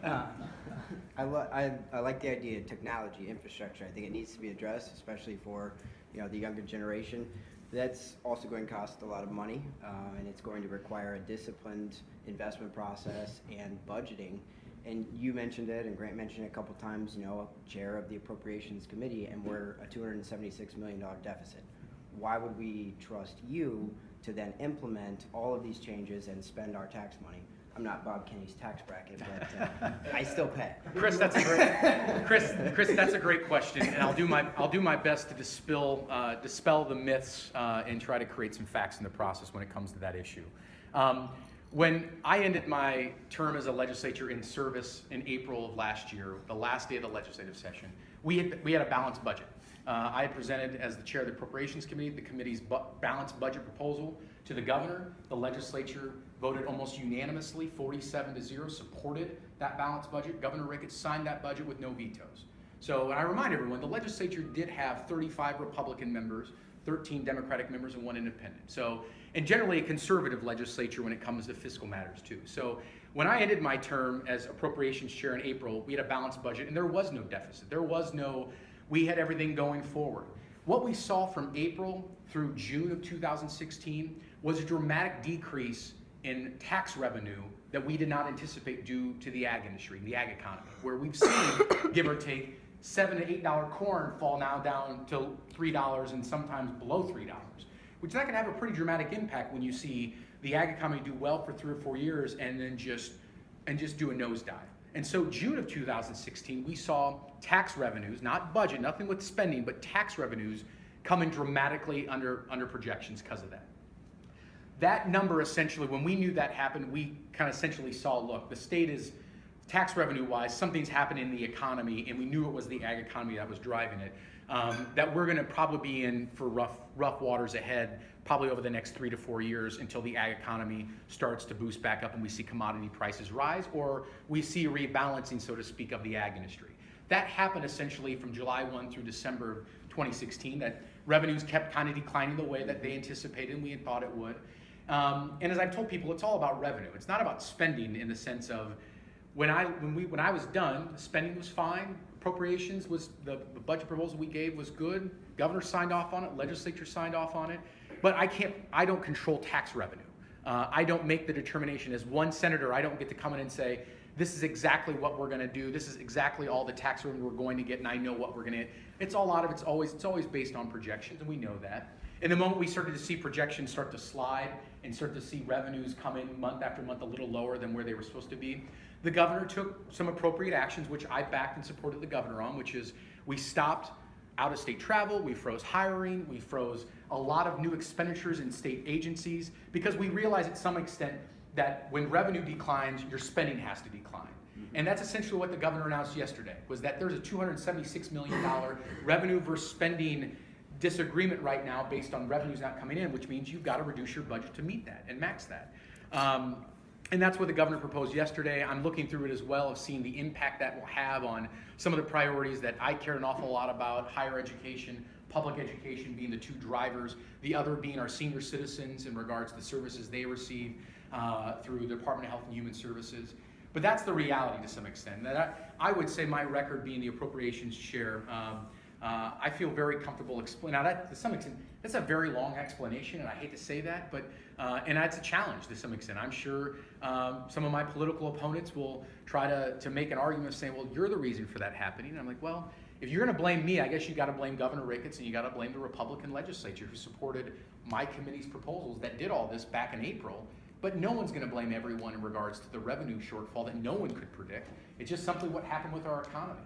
I like the idea of technology infrastructure. I think it needs to be addressed, especially for the younger generation. That's also going to cost a lot of money, and it's going to require a disciplined investment process and budgeting. And you mentioned it, and Grant mentioned it a couple times. Chair of the Appropriations Committee, and we're a $276 million deficit. Why would we trust you to then implement all of these changes and spend our tax money? I'm not Bob Kenny's tax bracket, but I still pay. Chris, that's a great question, and I'll do my best to dispel the myths and try to create some facts in the process when it comes to that issue. When I ended my term as a legislature in service in April of last year, the last day of the legislative session, we had a balanced budget. I had presented as the chair of the Appropriations Committee the committee's balanced budget proposal to the governor. The legislature voted almost unanimously, 47-0, supported that balanced budget. Governor Ricketts signed that budget with no vetoes. So, and I remind everyone, the legislature did have 35 Republican members, 13 Democratic members, and 1 independent. So, and generally a conservative legislature when it comes to fiscal matters too. So when I ended my term as Appropriations Chair in April, we had a balanced budget and there was no deficit. We had everything going forward. What we saw from April through June of 2016 was a dramatic decrease in tax revenue that we did not anticipate due to the ag industry, the ag economy, where we've seen, give or take, $7 to $8 corn fall now down to $3 and sometimes below $3, which that can have a pretty dramatic impact when you see the ag economy do well for 3 or 4 years and then just do a nosedive. And so June of 2016, we saw tax revenues, not budget, nothing with spending, but tax revenues coming dramatically under projections because of that. That number essentially, when we knew that happened, we kind of essentially saw, look, the state is, tax revenue-wise, something's happened in the economy, and we knew it was the ag economy that was driving it, that we're going to probably be in for rough waters ahead, probably over the next 3 to 4 years until the ag economy starts to boost back up and we see commodity prices rise, or we see a rebalancing, so to speak, of the ag industry. That happened essentially from July 1 through December 2016, that revenues kept kind of declining the way that they anticipated and we had thought it would. And as I've told people, it's all about revenue. It's not about spending in the sense of, when I was done, spending was fine. Appropriations was, the budget proposal we gave was good. Governor signed off on it, legislature signed off on it. But I don't control tax revenue. I don't make the determination. As one senator, I don't get to come in and say, this is exactly what we're gonna do. This is exactly all the tax revenue we're going to get, and I know what we're gonna get. It's always based on projections, and we know that. And the moment we started to see projections start to slide and start to see revenues come in month after month a little lower than where they were supposed to be, the governor took some appropriate actions, which I backed and supported the governor on, which is we stopped out-of-state travel, we froze hiring, we froze a lot of new expenditures in state agencies, because we realized at some extent that when revenue declines, your spending has to decline. And that's essentially what the governor announced yesterday, was that there's a $276 million revenue versus spending disagreement right now based on revenues not coming in, which means you've got to reduce your budget to meet that and max that. And that's what the governor proposed yesterday. I'm looking through it as well of seeing the impact that will have on some of the priorities that I care an awful lot about: higher education, public education being the 2 drivers, the other being our senior citizens in regards to the services they receive through the Department of Health and Human Services. But that's the reality to some extent. That I would say my record being the appropriations chair, I feel very comfortable explaining. Now that, to some extent, that's a very long explanation, and I hate to say that, but and that's a challenge to some extent. I'm sure some of my political opponents will try to make an argument of saying, well, you're the reason for that happening. And I'm like, well, if you're going to blame me, I guess you got to blame Governor Ricketts, and you got to blame the Republican legislature who supported my committee's proposals that did all this back in April. But no one's going to blame everyone in regards to the revenue shortfall that no one could predict. It's just simply what happened with our economy.